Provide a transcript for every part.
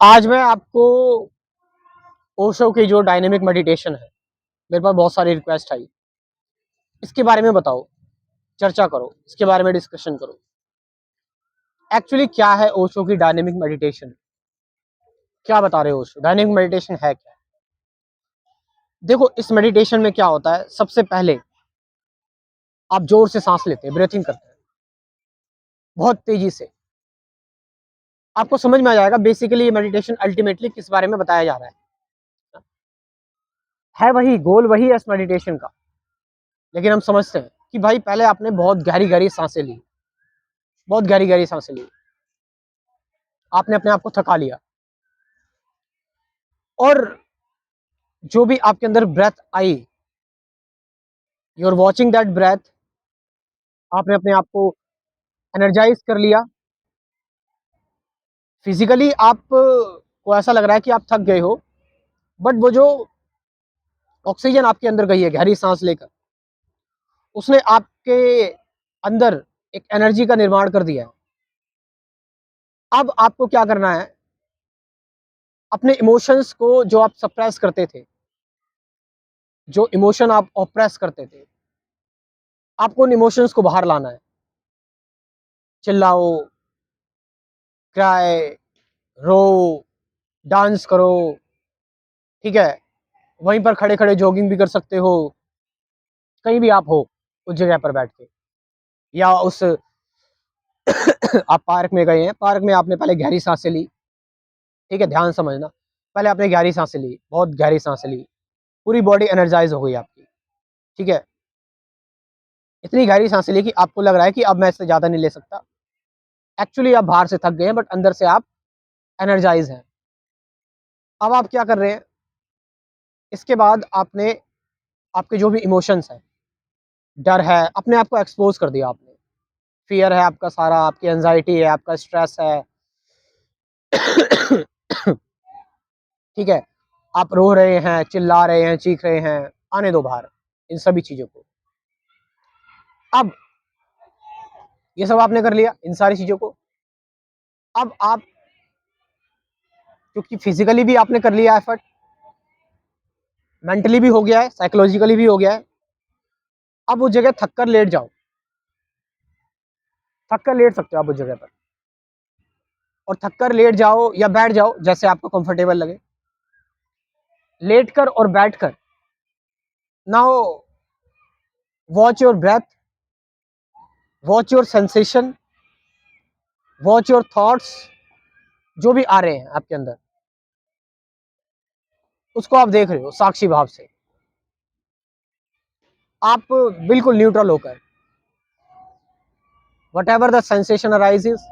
आज मैं आपको ओशो की जो डायनेमिक मेडिटेशन है, मेरे पास बहुत सारी रिक्वेस्ट आई, इसके बारे में बताओ, चर्चा करो, इसके बारे में डिस्कशन करो। एक्चुअली क्या है ओशो की डायनेमिक मेडिटेशन? क्या बता रहे हो ओशो? डायनेमिक मेडिटेशन है क्या? देखो, इस मेडिटेशन में क्या होता है, सबसे पहले आप जोर से सांस लेते हैं, ब्रीथिंग करते हैं बहुत तेजी से। आपको समझ में आ जाएगा बेसिकली ये मेडिटेशन अल्टीमेटली किस बारे में बताया जा रहा है वही गोल, वही है इस मेडिटेशन का। लेकिन हम समझते हैं कि भाई पहले आपने बहुत गहरी गहरी सांसें ली, बहुत गहरी गहरी सांसें ली, आपने अपने आप को थका लिया, और जो भी आपके अंदर ब्रेथ आई, you are watching that breath, आपने अपने आप को एनर्जाइज कर लिया। फिजिकली आप को ऐसा लग रहा है कि आप थक गए हो, बट वो जो ऑक्सीजन आपके अंदर गई है गहरी सांस लेकर, उसने आपके अंदर एक एनर्जी का निर्माण कर दिया है। अब आपको क्या करना है, अपने इमोशंस को जो आप सप्रेस करते थे, जो इमोशन आप ऑप्रेस करते थे, आपको उन इमोशंस को बाहर लाना है। चिल्लाओ, क्राई, रो, डांस करो, ठीक है। वहीं पर खड़े खड़े जॉगिंग भी कर सकते हो, कहीं भी आप हो उस जगह पर बैठ के, या उस आप पार्क में गए हैं, पार्क में आपने पहले गहरी सांसें ली, ठीक है, ध्यान समझना। पहले आपने गहरी सांसें ली, बहुत गहरी सांसें ली, पूरी बॉडी एनर्जाइज हो गई आपकी, ठीक है। इतनी गहरी सांसें ली कि आपको लग रहा है कि अब मैं इससे ज़्यादा नहीं ले सकता। एक्चुअली आप बाहर से थक गए हैं, बट अंदर से आप एनर्जाइज हैं। अब आप क्या कर रहे हैं, इसके बाद आपने आपके जो भी इमोशंस हैं, डर है, अपने आप को एक्सपोज कर दिया आपने। फियर है आपका सारा, आपकी एंजाइटी है, आपका स्ट्रेस है, ठीक है। आप रो रहे हैं, चिल्ला रहे हैं, चीख रहे हैं, आने दो बाहर इन सभी चीज़ों को। अब ये सब आपने कर लिया, इन सारी चीज़ों को। अब आप, क्योंकि फिजिकली भी आपने कर लिया एफर्ट, मेंटली भी हो गया है, साइकोलॉजिकली भी हो गया है, अब उस जगह थक कर लेट जाओ। थक कर लेट सकते हो आप उस जगह पर, और थक कर लेट जाओ या बैठ जाओ, जैसे आपको कंफर्टेबल लगे। लेट कर और बैठ कर, now watch your breath, watch your sensation, watch your thoughts, जो भी आ रहे हैं आपके अंदर, उसको आप देख रहे हो साक्षी भाव से। आप बिल्कुल न्यूट्रल होकर, what ever the sensation arises,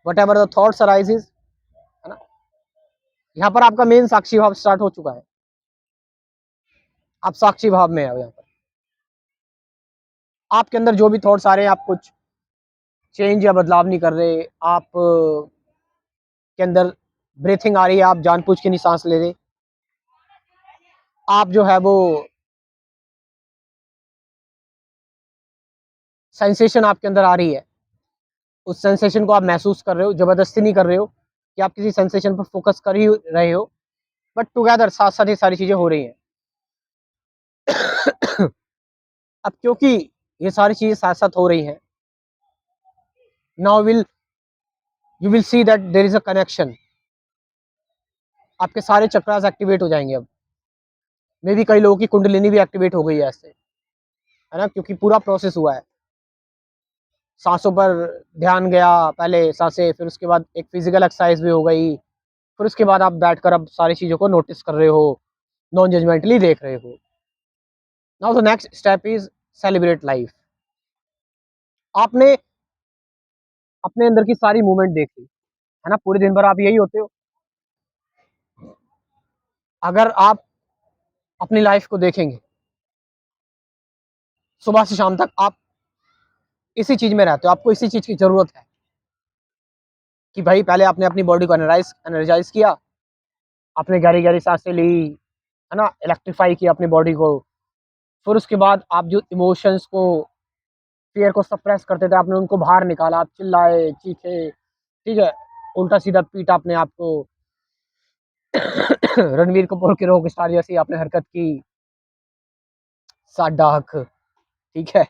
what ever the thoughts arises, है ना। यहाँ पर आपका मेन साक्षी भाव स्टार्ट हो चुका है, आप साक्षी भाव में हो। यहाँ पर आपके अंदर जो भी थॉट्स आ रहे हैं, आप कुछ चेंज या बदलाव नहीं कर रहे, आप के अंदर ब्रीथिंग आ रही है, आप जानबूझ के नहीं सांस ले रहे, आप जो है वो सेंसेशन आपके अंदर आ रही है, उस सेंसेशन को आप महसूस कर रहे हो, जबरदस्ती नहीं कर रहे हो कि आप किसी सेंसेशन पर फोकस कर ही रहे हो, बट टुगेदर साथ साथ ये सारी चीजें हो रही हैं। अब क्योंकि ये सारी चीजें साथ साथ हो रही हैं, now will you will see that there is a connection. आपके सारे चक्रास एक्टिवेट हो जाएंगे। अब मे भी कई लोगों की कुंडलिनी भी एक्टिवेट हो गई है ऐसे, है ना, क्योंकि पूरा प्रोसेस हुआ है। सांसों पर ध्यान गया, पहले सांसें, फिर उसके बाद एक फिजिकल एक्सरसाइज भी हो गई, फिर उसके बाद आप बैठकर अब सारी चीज़ों को नोटिस कर रहे हो, नॉन जजमेंटली देख रहे हो। Now the next step is celebrate life. आपने अपने अंदर की सारी मूवमेंट देख ली, है ना, पूरे दिन भर आप यही होते हो। अगर आप अपनी लाइफ को देखेंगे, सुबह से शाम तक आप इसी चीज में रहते हो, आपको इसी चीज की जरूरत है कि भाई पहले आपने अपनी बॉडी को एनर्जाइज किया, आपने गहरी गहरी सांसें ली, है ना, इलेक्ट्रीफाई किया अपनी बॉडी को। फिर उसके बाद आप जो इमोशंस को, फियर को सप्रेस करते थे, आपने उनको बाहर निकाला, आप चिल्लाए, चीखे, ठीक है, उल्टा सीधा पीटा अपने आप को, रणवीर कपूर के रॉक स्टार जैसी आपने हरकत की, साडाक, ठीक है,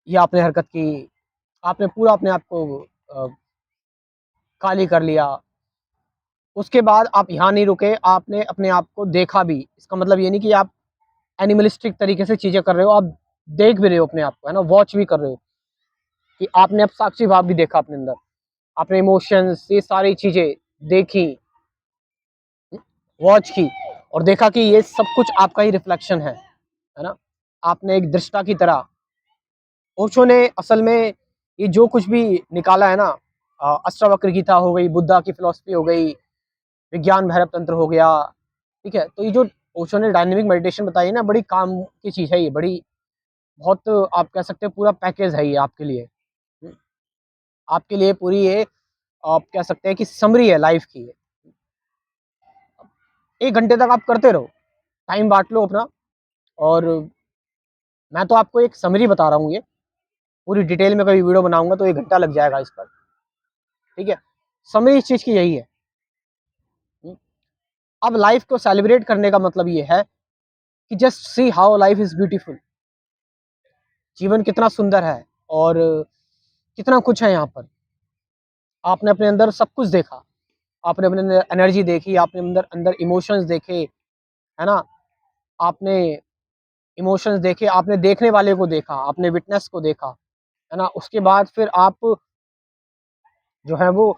ये आपने हरकत की, आपने पूरा अपने आप को काली कर लिया। उसके बाद आप यहाँ नहीं रुके, आपने अपने आप को देखा भी। इसका मतलब ये नहीं कि आप एनिमलिस्टिक तरीके से चीजें कर रहे हो, आप देख भी रहे हो अपने आप को, है ना, वॉच भी कर रहे हो कि आपने अब साक्षी भाव भी देखा अपने अंदर, आपने इमोशंस, ये सारी चीजें देखी, वॉच की, और देखा कि ये सब कुछ आपका ही रिफ्लेक्शन है ना। आपने एक दृष्टा की तरह, ओशो ने असल में ये जो कुछ भी निकाला है ना, अष्टावक्र गीता हो गई, बुद्धा की फिलॉसफी हो गई, विज्ञान भैरव तंत्र हो गया, ठीक है, तो ये जो ओशो ने डायनेमिक मेडिटेशन बताई है ना, बड़ी काम की चीज़ है ये, बड़ी बहुत आप कह सकते हैं पूरा पैकेज है ये आपके लिए। आपके लिए पूरी ये आप कह सकते हैं कि समरी है लाइफ की। 1 घंटे तक आप करते रहो, टाइम बाँट लो अपना, और मैं तो आपको एक समरी बता रहा हूँ ये, पूरी डिटेल में कभी वीडियो बनाऊँगा तो 1 घंटा लग जाएगा इस पर, ठीक है। समरी इस चीज़ की यही है। अब लाइफ को सेलिब्रेट करने का मतलब ये है कि just see how life is beautiful. जीवन कितना सुंदर है और कितना कुछ है यहाँ पर। आपने अपने अंदर सब कुछ देखा, आपने अपने अंदर एनर्जी देखी, आपने अंदर अंदर इमोशंस देखे, है ना? आपने इमोशंस देखे, आपने देखने वाले को देखा, आपने विटनेस को देखा, है ना? उसके बाद फिर आप जो है वो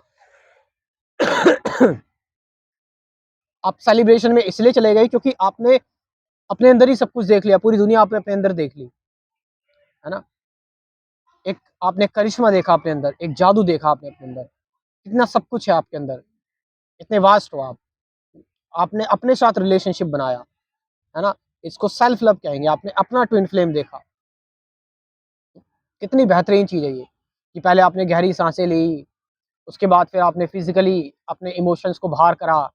आप सेलिब्रेशन में इसलिए चले गए क्योंकि आपने अपने अंदर ही सब कुछ देख लिया, पूरी दुनिया आपने अपने अंदर देख ली, है ना? एक आपने करिश्मा देखा अपने अंदर, एक जादू देखा आपने अपने अंदर, कितना सब कुछ है आपके अंदर, इतने वास्ट हो आप। आपने अपने साथ रिलेशनशिप बनाया, है ना? इसको सेल्फ लव कहेंगे, आपने अपना ट्विन फ्लेम देखा। कितनी बेहतरीन चीज़ है ये, कि पहले आपने गहरी साँसें ली, उसके बाद फिर आपने फिज़िकली अपने इमोशंस को बाहर करा,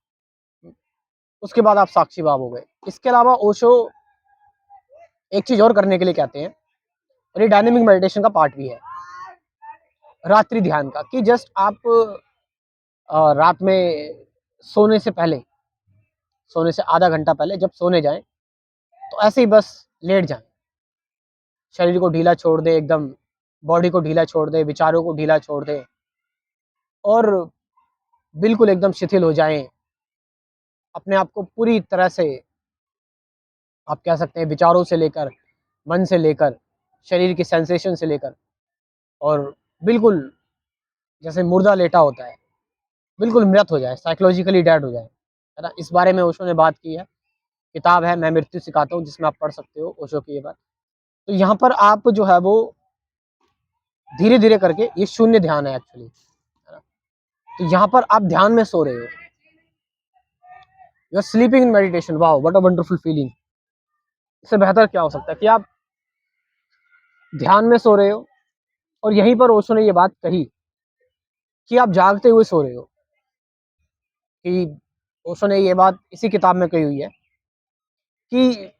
उसके बाद आप साक्षी भाव हो गए। इसके अलावा ओशो एक चीज़ और करने के लिए कहते हैं, और ये डायनामिक मेडिटेशन का पार्ट भी है, रात्रि ध्यान का, कि जस्ट आप रात में सोने से पहले, सोने से आधा घंटा पहले जब सोने जाएँ, तो ऐसे ही बस लेट जाएँ। शरीर को ढीला छोड़ दें एकदम, बॉडी को ढीला छोड़ दें, विचारों को ढीला छोड़ दें और बिल्कुल एकदम शिथिल हो जाएँ। अपने आप को पूरी तरह से आप कह सकते हैं विचारों से लेकर, मन से लेकर, शरीर की सेंसेशन से लेकर, और बिल्कुल जैसे मुर्दा लेटा होता है, बिल्कुल मृत हो जाए, साइकोलॉजिकली डेड हो जाए, है ना? इस बारे में ओशो ने बात की है। किताब है मैं मृत्यु सिखाता हूँ, जिसमें आप पढ़ सकते हो ओशो की ये बात। तो यहाँ पर आप जो है वो धीरे-धीरे करके, ये शून्य ध्यान है एक्चुअली, है ना? तो यहाँ पर आप ध्यान में सो रहे हो। You are sleeping in meditation, wow what a wonderful feeling. इससे बेहतर क्या हो सकता है कि आप ध्यान में सो रहे हो, और यहीं पर ओशो ने ये बात कही कि आप जागते हुए सो रहे हो, कि ओशो ने ये बात इसी किताब में कही हुई है कि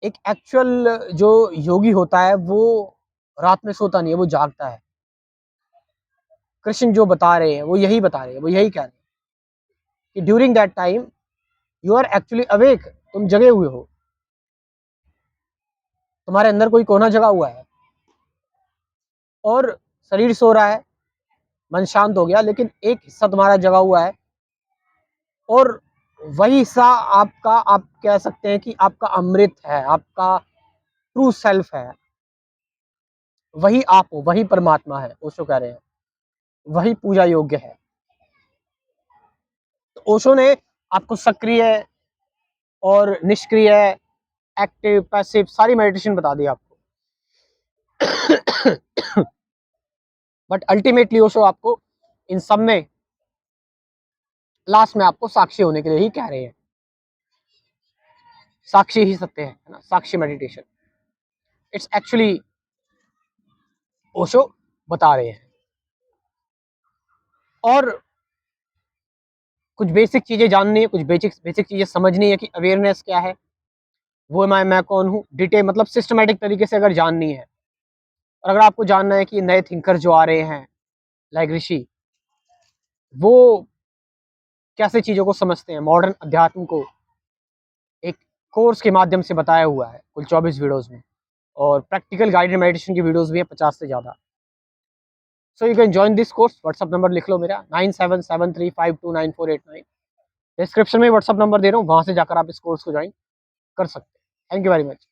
एक एक्चुअल जो योगी होता है वो रात में सोता नहीं है, वो जागता है। कृष्ण जो बता रहे हैं वो यही बता रहे हैं, वो यही कह रहे हैं कि during that time you are actually awake, तुम जगे हुए हो, तुम्हारे अंदर कोई कोना जगा हुआ है, और शरीर सो रहा है, मन शांत हो गया, लेकिन एक हिस्सा तुम्हारा जगा हुआ है, और वही हिस्सा आपका, आप कह सकते हैं कि आपका अमृत है, आपका ट्रू सेल्फ है, वही आप हो, वही परमात्मा है, ओशो कह रहे हैं, वही पूजा योग्य है। तो ओशो ने आपको सक्रिय और निष्क्रिय, एक्टिव, पैसिव सारी मेडिटेशन बता दी आपको। बट अल्टीमेटली ओशो आपको इन सब में लास्ट में आपको साक्षी होने के लिए ही कह रहे हैं। साक्षी ही सत्य है ना, साक्षी मेडिटेशन इट्स एक्चुअली ओशो बता रहे हैं। और कुछ बेसिक चीजें जाननी है, कुछ बेसिक बेसिक चीजें समझनी है कि अवेयरनेस क्या है, वो मैं कौन हूँ, डिटेल मतलब सिस्टमेटिक तरीके से अगर जाननी है, और अगर आपको जानना है कि नए थिंकर जो आ रहे हैं लाइक ऋषि, वो कैसे चीज़ों को समझते हैं, मॉडर्न अध्यात्म को एक कोर्स के माध्यम से बताया हुआ है कुल 24 वीडियोज़ में, और प्रैक्टिकल गाइडेड मेडिटेशन की वीडियोज़ भी हैं 50 से ज़्यादा। So you can join this course. WhatsApp number लिख लो मेरा 9773529489। डिस्क्रिप्शन में व्हाट्सअप नंबर दे रहा हूँ, वहाँ से जाकर आप इस कोर्स को ज्वाइन कर सकते हैं। Thank you very much.